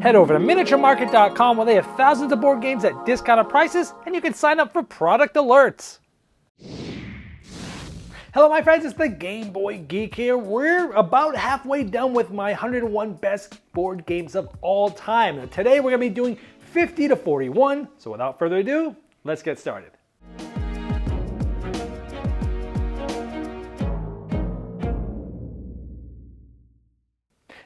Head over to miniaturemarket.com where they have thousands of board games at discounted prices, and you can sign up for product alerts. Hello my friends, it's the Game Boy Geek here. We're about halfway done with my 101 best board games of all time. And today we're going to be doing 50 to 41, so without further ado, let's get started.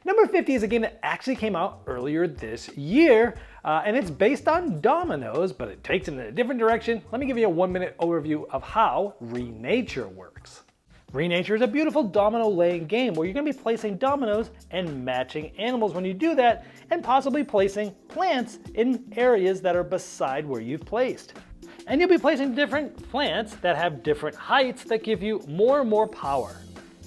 Number 50 is a game that actually came out earlier this year, and it's based on dominoes, but it takes it in a different direction. Let me give you a 1-minute overview of how Renature works. Renature is a beautiful domino laying game where you're going to be placing dominoes and matching animals when you do that, and possibly placing plants in areas that are beside where you've placed. And you'll be placing different plants that have different heights that give you more and more power.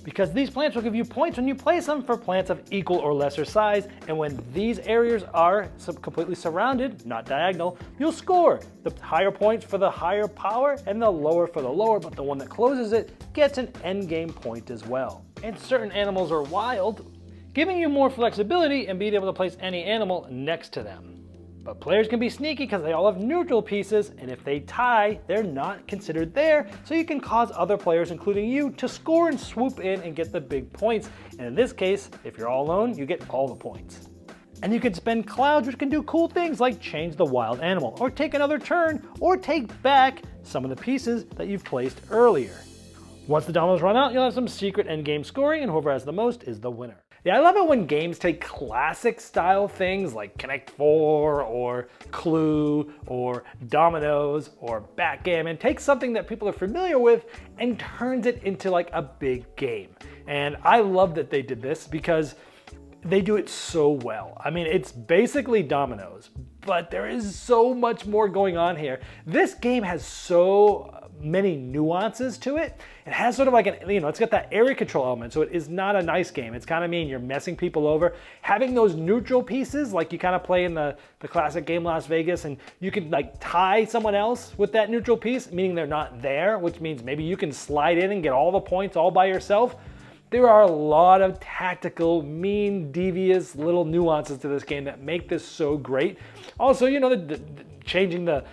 Because these plants will give you points when you place them for plants of equal or lesser size, and when these areas are completely surrounded, not diagonal, you'll score. The higher points for the higher power and the lower for the lower, but the one that closes it gets an endgame point as well. And certain animals are wild, giving you more flexibility and being able to place any animal next to them. But players can be sneaky because they all have neutral pieces, and if they tie, they're not considered there, so you can cause other players, including you, to score and swoop in and get the big points. And in this case, if you're all alone, you get all the points. And you can spend clouds, which can do cool things like change the wild animal, or take another turn, or take back some of the pieces that you've placed earlier. Once the dominoes run out, you'll have some secret endgame scoring, and whoever has the most is the winner. Yeah, I love it when games take classic style things like Connect 4 or Clue or Dominoes or Backgammon, takes something that people are familiar with and turns it into like a big game. And I love that they did this because they do it so well. I mean, it's basically dominoes, but there is so much more going on here. This game has so many nuances to it. It has sort of like it's got that area control element, so it is not a nice game. It's kind of mean you're messing people over. Having those neutral pieces, like you kind of play in the classic game Las Vegas, and you can like tie someone else with that neutral piece, meaning they're not there, which means maybe you can slide in and get all the points all by yourself. There are a lot of tactical, mean, devious little nuances to this game that make this so great. Also, changing the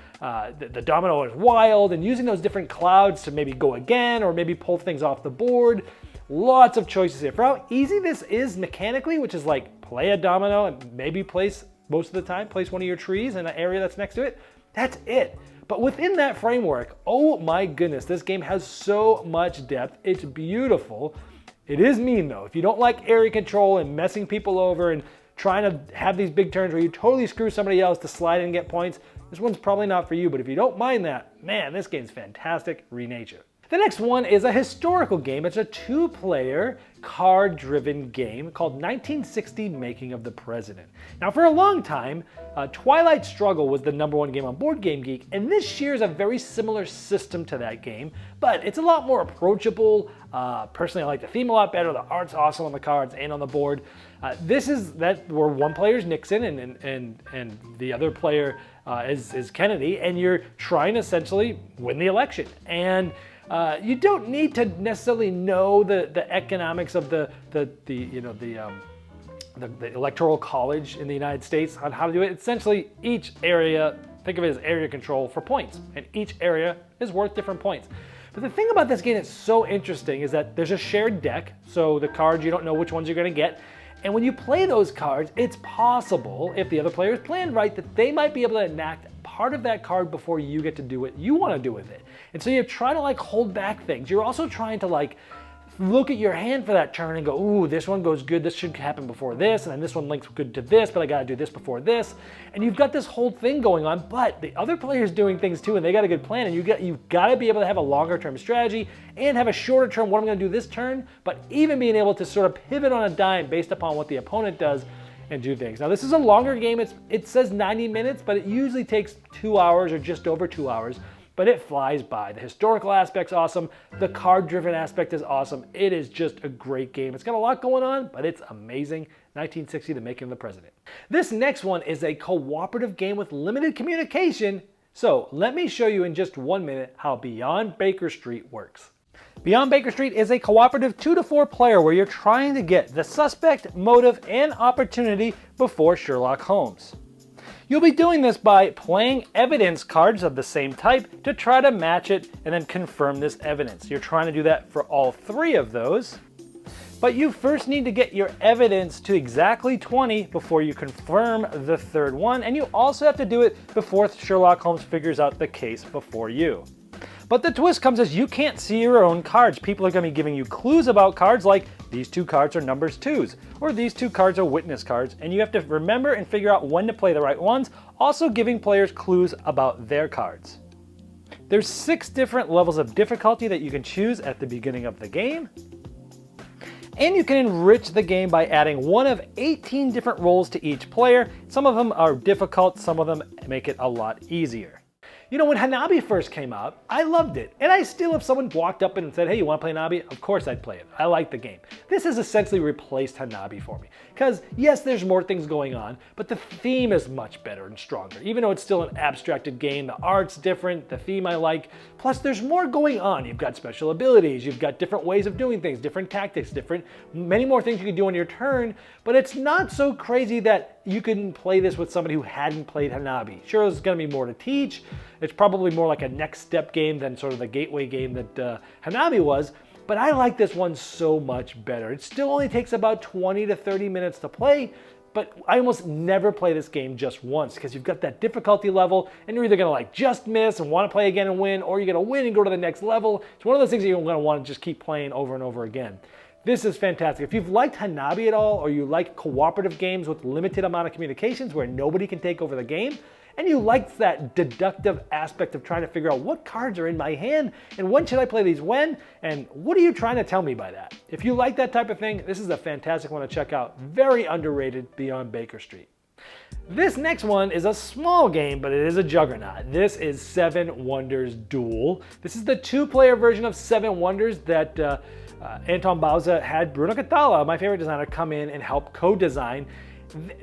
domino is wild and using those different clouds to maybe go again or maybe pull things off the board. Lots of choices here. For how easy this is mechanically, which is like play a domino and maybe place, most of the time, place one of your trees in an area that's next to it. That's it. But within that framework, oh my goodness, this game has so much depth. It's beautiful. It is mean though. If you don't like area control and messing people over and trying to have these big turns where you totally screw somebody else to slide in and get points, this one's probably not for you. But if you don't mind that, man, this game's fantastic. Renature. The next one is a historical game. It's a 2-player card-driven game called 1960 Making of the President. Now for a long time, Twilight Struggle was the #1 game on Board Game Geek, and this shares a very similar system to that game, but it's a lot more approachable. Personally, I like the theme a lot better. The art's awesome on the cards and on the board. This is that where one player is Nixon and the other player is Kennedy, and you're trying to essentially win the election. And you don't need to necessarily know the economics of the electoral college in the United States on how to do it. Essentially, each area, think of it as area control for points, and each area is worth different points. But the thing about this game that's so interesting is that there's a shared deck, so the cards, you don't know which ones you're going to get. And when you play those cards, it's possible, if the other player is planned right, that they might be able to enact part of that card before you get to do what you want to do with it. And so you're trying to like hold back things. You're also trying to like look at your hand for that turn and go, ooh, this one goes good, this should happen before this, and then this one links good to this, but I gotta do this before this. And you've got this whole thing going on, but the other player's doing things too, and they got a good plan, and you've gotta be able to have a longer term strategy and have a shorter term, what I'm gonna do this turn, but even being able to sort of pivot on a dime based upon what the opponent does and do things. Now this is a longer game, it says 90 minutes, but it usually takes 2 hours or just over 2 hours. But it flies by. The historical aspect's awesome. The card-driven aspect is awesome. It is just a great game. It's got a lot going on, but it's amazing. 1960, The Making of the President. This next one is a cooperative game with limited communication. So let me show you in just 1 minute how Beyond Baker Street works. Beyond Baker Street is a cooperative 2 to 4 player where you're trying to get the suspect, motive, and opportunity before Sherlock Holmes. You'll be doing this by playing evidence cards of the same type to try to match it and then confirm this evidence. You're trying to do that for all 3 of those. But you first need to get your evidence to exactly 20 before you confirm the 3rd one, and you also have to do it before Sherlock Holmes figures out the case before you. But the twist comes as you can't see your own cards. People are going to be giving you clues about cards like these 2 cards are numbers 2s, or these 2 cards are witness cards, and you have to remember and figure out when to play the right ones, also giving players clues about their cards. There's 6 different levels of difficulty that you can choose at the beginning of the game. And you can enrich the game by adding one of 18 different roles to each player. Some of them are difficult, some of them make it a lot easier. You know, when Hanabi first came out, I loved it. And I still, if someone walked up and said, hey, you want to play Hanabi? Of course I'd play it. I like the game. This has essentially replaced Hanabi for me. Because yes, there's more things going on, but the theme is much better and stronger. Even though it's still an abstracted game, the art's different, the theme I like. Plus there's more going on. You've got special abilities, you've got different ways of doing things, different tactics, many more things you can do on your turn, but it's not so crazy that you can play this with somebody who hadn't played Hanabi. Sure, there's going to be more to teach. It's probably more like a next step game than sort of the gateway game that Hanabi was, but I like this one so much better. It still only takes about 20 to 30 minutes to play, but I almost never play this game just once because you've got that difficulty level and you're either going to like just miss and want to play again and win, or you're going to win and go to the next level. It's one of those things that you're going to want to just keep playing over and over again. This is fantastic. If you've liked Hanabi at all, or you like cooperative games with limited amount of communications where nobody can take over the game, and you like that deductive aspect of trying to figure out what cards are in my hand and when should I play these when, and what are you trying to tell me by that? If you like that type of thing, this is a fantastic one to check out. Very underrated Beyond Baker Street. This next one is a small game, but it is a juggernaut. This is 7 Wonders Duel. This is the 2-player version of 7 Wonders that Anton Bauza had Bruno Catala, my favorite designer, come in and help co-design.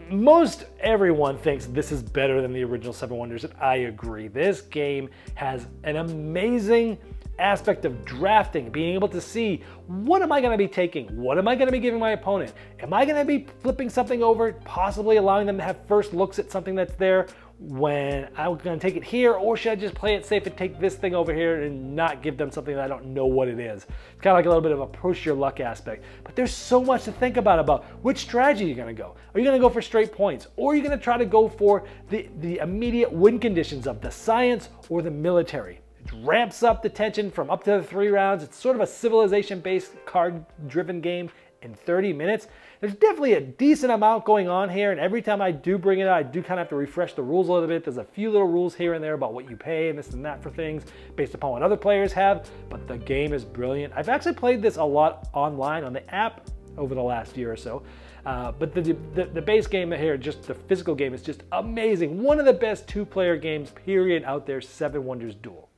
Most everyone thinks this is better than the original 7 Wonders, and I agree. This game has an amazing aspect of drafting, being able to see what am I going to be taking, what am I going to be giving my opponent, am I going to be flipping something over, possibly allowing them to have first looks at something that's there when I'm going to take it here, or should I just play it safe and take this thing over here and not give them something that I don't know what it is. It's kind of like a little bit of a push your luck aspect, but there's so much to think about which strategy you're going to go. Are you going to go for straight points, or are you going to try to go for the immediate win conditions of the science or the military? It ramps up the tension from up to the 3 rounds. It's sort of a civilization-based card-driven game in 30 minutes. There's definitely a decent amount going on here, and every time I do bring it out, I do kind of have to refresh the rules a little bit. There's a few little rules here and there about what you pay and this and that for things based upon what other players have, but the game is brilliant. I've actually played this a lot online on the app over the last year or so, but the base game here, just the physical game, is just amazing. One of the best 2-player games, period, out there, 7 Wonders Duel.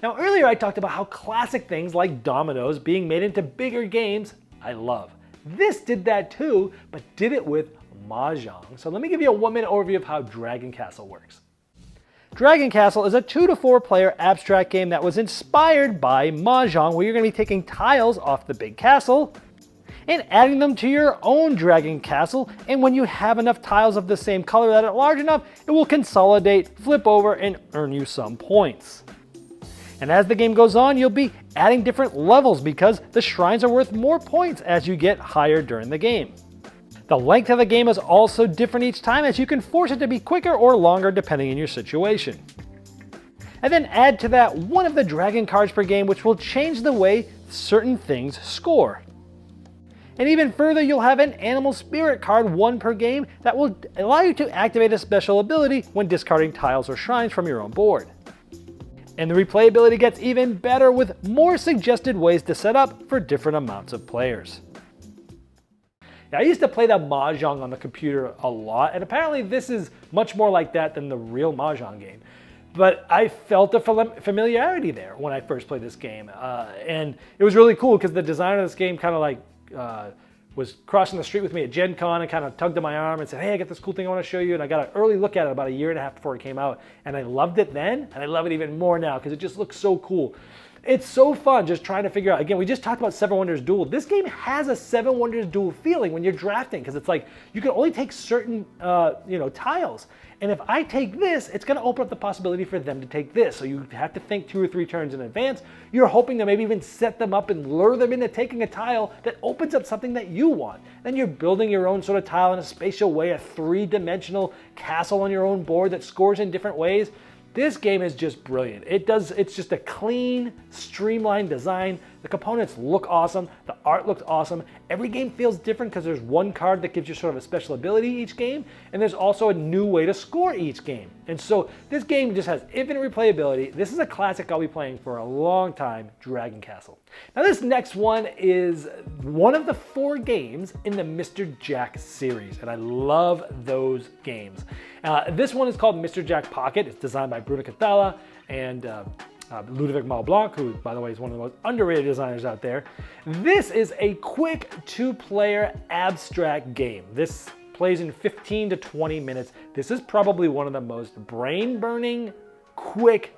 Now, earlier I talked about how classic things like dominoes being made into bigger games I love. This did that too, but did it with Mahjong. So let me give you a 1-minute overview of how Dragon Castle works. Dragon Castle is a 2 to 4 player abstract game that was inspired by Mahjong, where you're going to be taking tiles off the big castle and adding them to your own Dragon Castle, and when you have enough tiles of the same color that are large enough, it will consolidate, flip over, and earn you some points. And as the game goes on, you'll be adding different levels because the shrines are worth more points as you get higher during the game. The length of the game is also different each time, as you can force it to be quicker or longer depending on your situation. And then add to that one of the dragon cards per game, which will change the way certain things score. And even further, you'll have an animal spirit card, 1 per game, that will allow you to activate a special ability when discarding tiles or shrines from your own board. And the replayability gets even better with more suggested ways to set up for different amounts of players. Now, I used to play the Mahjong on the computer a lot, and apparently this is much more like that than the real Mahjong game. But I felt a familiarity there when I first played this game, and it was really cool because the designer of this game kind of like was crossing the street with me at Gen Con and kind of tugged at my arm and said, hey, I got this cool thing I want to show you. And I got an early look at it about 1.5 years before it came out. And I loved it then, and I love it even more now because it just looks so cool. It's so fun just trying to figure out, again, we just talked about Seven Wonders Duel. This game has a Seven Wonders Duel feeling when you're drafting, because it's like you can only take certain tiles. And if I take this, it's going to open up the possibility for them to take this. So you have to think 2 or 3 turns in advance. You're hoping to maybe even set them up and lure them into taking a tile that opens up something that you want. Then you're building your own sort of tile in a spatial way, a 3-dimensional castle on your own board that scores in different ways. This game is just brilliant. It's just a clean, streamlined design. The components look awesome. The art looks awesome. Every game feels different because there's one card that gives you sort of a special ability each game, and there's also a new way to score each game. And so this game just has infinite replayability. This is a classic I'll be playing for a long time, Dragon Castle. Now this next one is one of the 4 games in the Mr. Jack series, and I love those games. This one is called Mr. Jack Pocket. It's designed by Bruno Cathala and Ludovic Malblanc, who, by the way, is one of the most underrated designers out there. This is a quick 2-player abstract game. This plays in 15 to 20 minutes. This is probably one of the most brain-burning, quick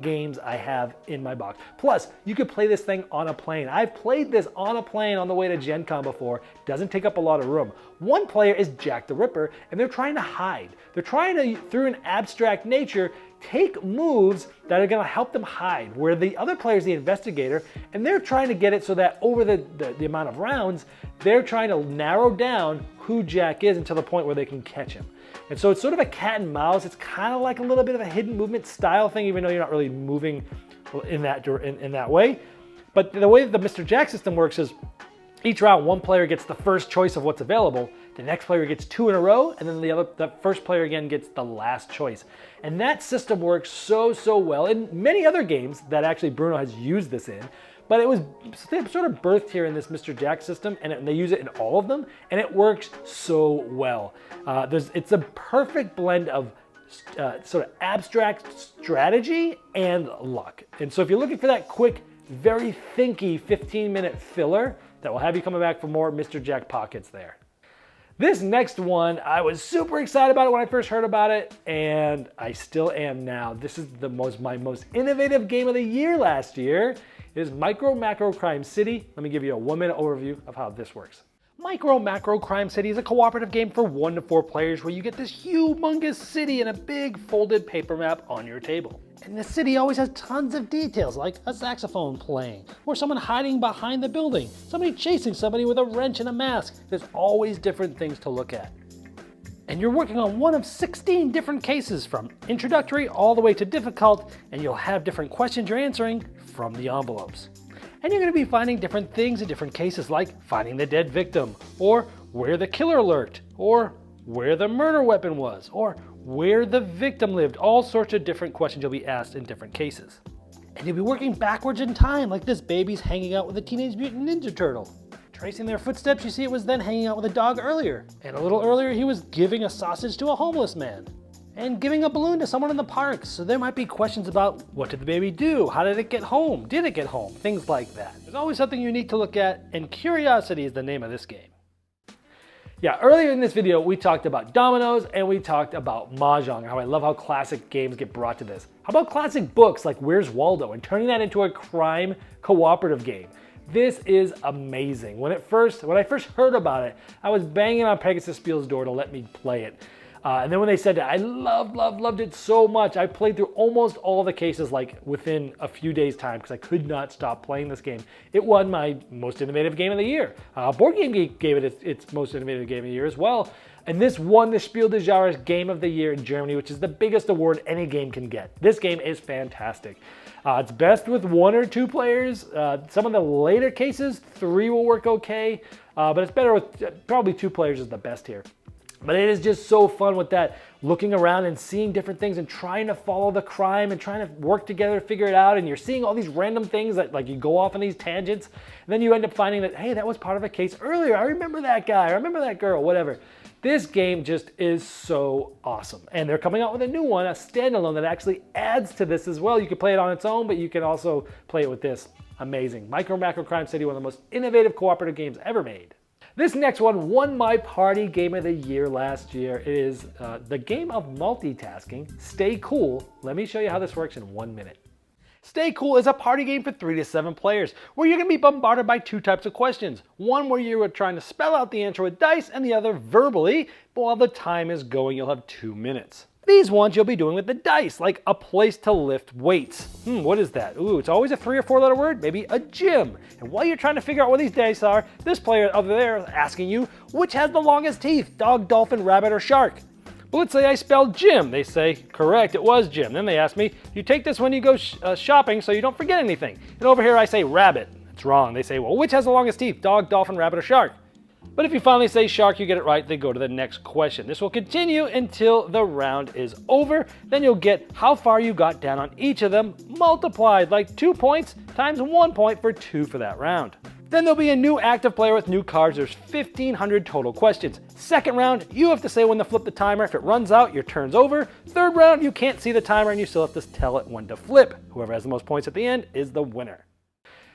games I have in my box. Plus, you could play this thing on a plane. I've played this on a plane on the way to Gen Con before. Doesn't take up a lot of room. One player is Jack the Ripper, and they're trying to hide. They're trying to, through an abstract nature, take moves that are going to help them hide, where the other player is the investigator, and they're trying to get it so that over the amount of rounds, they're trying to narrow down who Jack is until the point where they can catch him. And so it's sort of a cat and mouse. It's kind of like a little bit of a hidden movement style thing, even though you're not really moving in that way. But the way that the Mr. Jack system works is each round, one player gets the first choice of what's available. The next player gets 2 in a row, and then the first player again gets the last choice. And that system works so well in many other games that actually Bruno has used this in. But it was sort of birthed here in this Mr. Jack system, and they use it in all of them, and it works so well. It's a perfect blend of sort of abstract strategy and luck. And so if you're looking for that quick, very thinky 15-minute filler that will have you coming back for more Mr. Jack Pockets there. This next one, I was super excited about it when I first heard about it, and I still am now. This is my most innovative game of the year last year. It is Micro Macro Crime City. Let me give you a 1-minute overview of how this works. Micro Macro Crime City is a cooperative game for 1 to 4 players where you get this humongous city and a big folded paper map on your table. And the city always has tons of details, like a saxophone playing, or someone hiding behind the building, somebody chasing somebody with a wrench and a mask. There's always different things to look at. And you're working on one of 16 different cases, from introductory all the way to difficult, and you'll have different questions you're answering from the envelopes. And you're going to be finding different things in different cases, like finding the dead victim, or where the killer lurked, or where the murder weapon was, or where the victim lived. All sorts of different questions you'll be asked in different cases. And you'll be working backwards in time, like this baby's hanging out with a Teenage Mutant Ninja Turtle. Tracing their footsteps, you see it was then hanging out with a dog earlier. And a little earlier, he was giving a sausage to a homeless man. And giving a balloon to someone in the park. So there might be questions about, what did the baby do? How did it get home? Did it get home? Things like that. There's always something unique to look at, and curiosity is the name of this game. Yeah, earlier in this video, we talked about dominoes and we talked about Mahjong, how I love how classic games get brought to this. How about classic books like Where's Waldo and turning that into a crime cooperative game? This is amazing. When I first heard about it, I was banging on Pegasus Spiel's door to let me play it. And then when they said that, I loved it so much. I played through almost all the cases like within a few days' time because I could not stop playing this game. It won my most innovative game of the year. Board Game Geek gave it its most innovative game of the year as well. And this won the Spiel des Jahres Game of the Year in Germany, which is the biggest award any game can get. This game is fantastic. It's best with 1 or 2 players. Some of the later cases, 3 will work okay, but it's better with probably 2 players is the best here. But it is just so fun with that, looking around and seeing different things and trying to follow the crime and trying to work together to figure it out. And you're seeing all these random things that like you go off on these tangents. And then you end up finding that, hey, that was part of a case earlier. I remember that guy. I remember that girl, whatever. This game just is so awesome. And they're coming out with a new one, a standalone that actually adds to this as well. You can play it on its own, but you can also play it with this. Amazing. Micro Macro Crime City, one of the most innovative cooperative games ever made. This next one won my party game of the year last year. It is the game of multitasking, Stay Cool. Let me show you how this works in 1 minute. Stay Cool is a party game for 3 to 7 players, where you're going to be bombarded by 2 types of questions. One where you are trying to spell out the answer with dice, and the other verbally, but while the time is going, you'll have 2 minutes. These ones you'll be doing with the dice, like a place to lift weights. What is that? Ooh, it's always a 3 or 4 letter word, maybe a gym. And while you're trying to figure out what these dice are, this player over there is asking you, which has the longest teeth, dog, dolphin, rabbit, or shark? Well, let's say I spelled gym. They say, correct, it was gym. Then they ask me, you take this when you go shopping so you don't forget anything. And over here I say rabbit. It's wrong. They say, well, which has the longest teeth, dog, dolphin, rabbit, or shark? But if you finally say shark, you get it right, they go to the next question. This will continue until the round is over. Then you'll get how far you got down on each of them, multiplied like 2 points times 1 point for 2 for that round. Then there'll be a new active player with new cards. There's 1,500 total questions. Second round, you have to say when to flip the timer. If it runs out, your turn's over. Third round, you can't see the timer and you still have to tell it when to flip. Whoever has the most points at the end is the winner.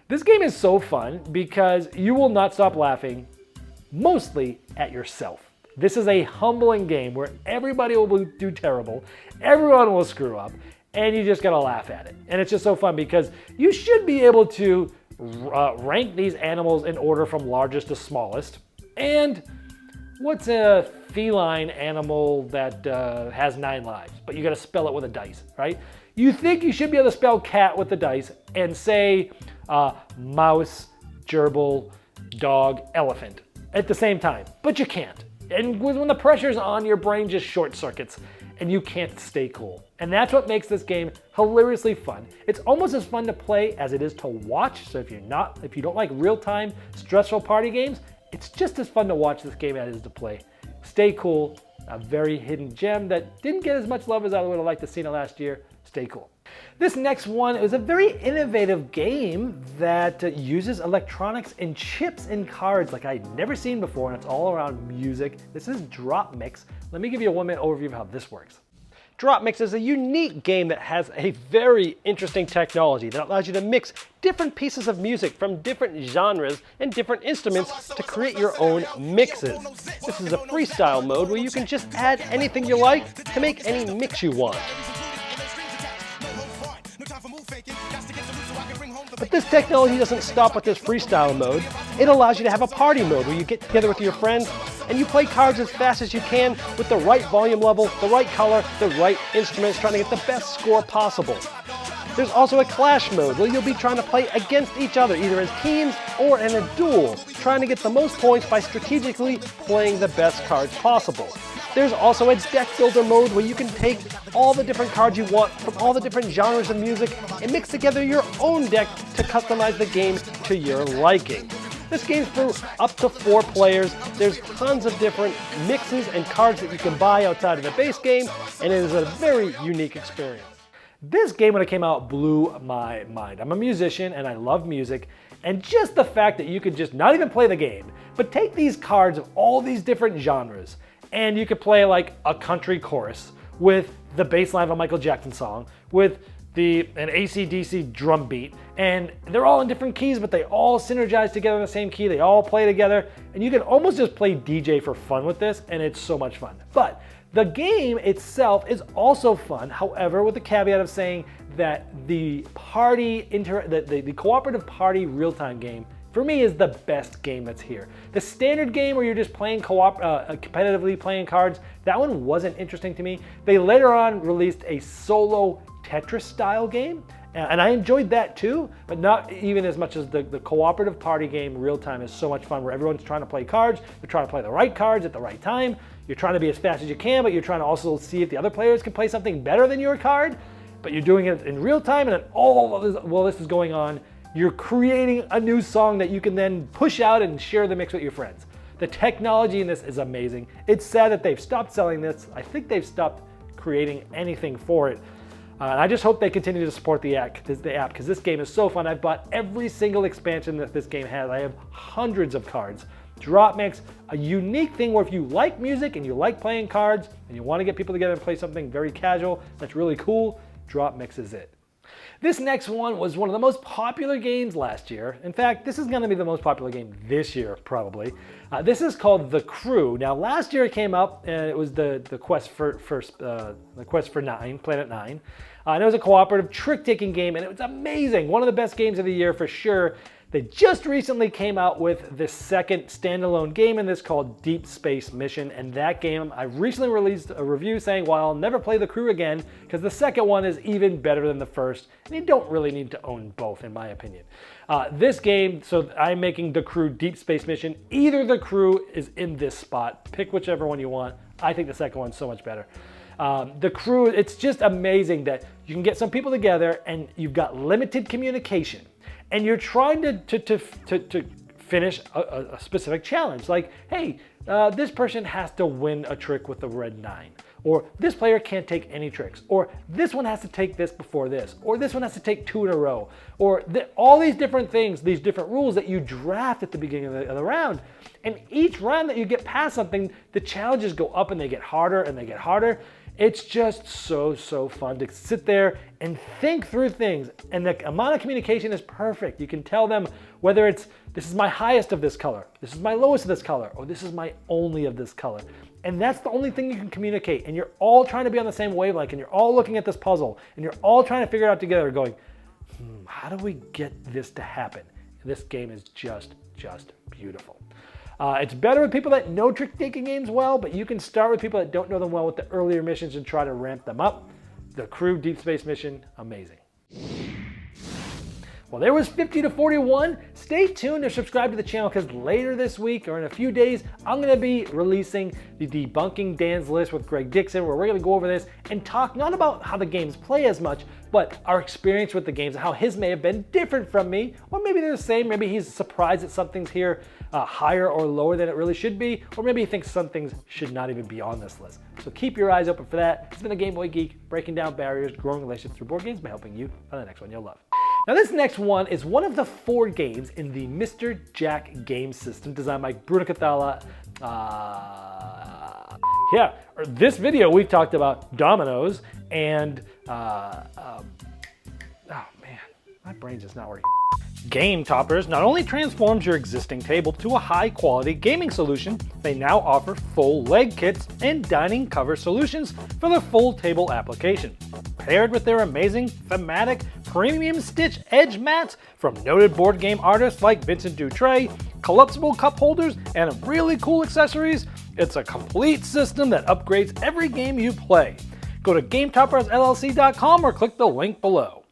This game is so fun because you will not stop laughing, mostly at yourself. This is a humbling game where everybody will do terrible, everyone will screw up, and you just gotta laugh at it. And it's just so fun because you should be able to rank these animals in order from largest to smallest. And what's a feline animal that has 9 lives, but you gotta spell it with a dice, right? You think you should be able to spell cat with the dice and say mouse, gerbil, dog, elephant at the same time, but you can't. And when the pressure's on, your brain just short circuits and you can't stay cool. And that's what makes this game hilariously fun. It's almost as fun to play as it is to watch. So if you don't like real-time, stressful party games, it's just as fun to watch this game as it is to play. Stay Cool, a very hidden gem that didn't get as much love as I would have liked to see it last year. Stay cool. This next one is a very innovative game that uses electronics and chips in cards like I'd never seen before, and it's all around music. This is Drop Mix. Let me give you a 1-minute overview of how this works. Drop Mix is a unique game that has a very interesting technology that allows you to mix different pieces of music from different genres and different instruments to create your own mixes. This is a freestyle mode where you can just add anything you like to make any mix you want. But this technology doesn't stop with this freestyle mode. It allows you to have a party mode where you get together with your friends and you play cards as fast as you can with the right volume level, the right color, the right instruments, trying to get the best score possible. There's also a clash mode where you'll be trying to play against each other, either as teams or in a duel, trying to get the most points by strategically playing the best cards possible. There's also a deck builder mode where you can take all the different cards you want from all the different genres of music and mix together your own deck to customize the game to your liking. This game's for up to 4 players. There's tons of different mixes and cards that you can buy outside of the base game, and it is a very unique experience. This game, when it came out, blew my mind. I'm a musician and I love music, and just the fact that you could just not even play the game, but take these cards of all these different genres, and you could play like a country chorus with the bass line of a Michael Jackson song, with an AC/DC drum beat, and they're all in different keys, but they all synergize together in the same key. They all play together, and you can almost just play DJ for fun with this, and it's so much fun. But the game itself is also fun, however, with the caveat of saying that the cooperative party real-time game, for me, is the best game that's here. The standard game where you're just playing competitively playing cards, that one wasn't interesting to me. They later on released a solo Tetris style game, and I enjoyed that too, but not even as much as the cooperative party game real time is so much fun, where everyone's trying to play cards, they're trying to play the right cards at the right time, you're trying to be as fast as you can, but you're trying to also see if the other players can play something better than your card, but you're doing it in real time, and then while this is going on, you're creating a new song that you can then push out and share the mix with your friends. The technology in this is amazing. It's sad that they've stopped selling this. I think they've stopped creating anything for it. And I just hope they continue to support the app, because this game is so fun. I've bought every single expansion that this game has. I have hundreds of cards. Drop Mix, a unique thing where if you like music and you like playing cards and you want to get people together and play something very casual that's really cool, Drop Mix is it. This next one was one of the most popular games last year. In fact, this is going to be the most popular game this year, probably. This is called The Crew. Now, last year it came out, and it was the quest for Planet 9. And it was a cooperative trick-taking game, and it was amazing. One of the best games of the year for sure. They just recently came out with the second standalone game in this called Deep Space Mission, and that game, I recently released a review saying, well, I'll never play The Crew again because the second one is even better than the first, and you don't really need to own both, in my opinion. This game, so I'm making The Crew Deep Space Mission. Either The Crew is in this spot. Pick whichever one you want. I think the second one's so much better. The Crew, it's just amazing that you can get some people together and you've got limited communication. And you're trying to finish a specific challenge. Like, hey, this person has to win a trick with the red 9. Or this player can't take any tricks. Or this one has to take this before this. Or this one has to take 2 in a row. Or all these different things, these different rules that you draft at the beginning of the round. And each round that you get past something, the challenges go up and they get harder and they get harder. It's just so fun to sit there and think through things. And the amount of communication is perfect. You can tell them whether it's, this is my highest of this color, this is my lowest of this color, or this is my only of this color. And that's the only thing you can communicate. And you're all trying to be on the same wavelength, and you're all looking at this puzzle, and you're all trying to figure it out together going, how do we get this to happen? And this game is just beautiful. It's better with people that know trick-taking games well, but you can start with people that don't know them well with the earlier missions and try to ramp them up. The Crew Deep Space Mission, amazing. Well, there was 50 to 41. Stay tuned or subscribe to the channel because later this week or in a few days, I'm going to be releasing the Debunking Dan's List with Greg Dixon, where we're going to go over this and talk not about how the games play as much, but our experience with the games and how his may have been different from me, or maybe they're the same. Maybe he's surprised that something's here higher or lower than it really should be, or maybe he thinks some things should not even be on this list. So keep your eyes open for that. It's been a Game Boy Geek, breaking down barriers, growing relationships through board games by helping you find the next one you'll love. Now this next one is one of the 4 games in the Mr. Jack game system designed by Bruno Cathala. This video we've talked about dominoes and, oh man, my brain's just not working. Game Toppers not only transforms your existing table to a high-quality gaming solution, they now offer full leg kits and dining cover solutions for the full table application. Paired with their amazing, thematic, premium stitch edge mats from noted board game artists like Vincent Dutray, collapsible cup holders, and really cool accessories, it's a complete system that upgrades every game you play. Go to GameToppersLLC.com or click the link below.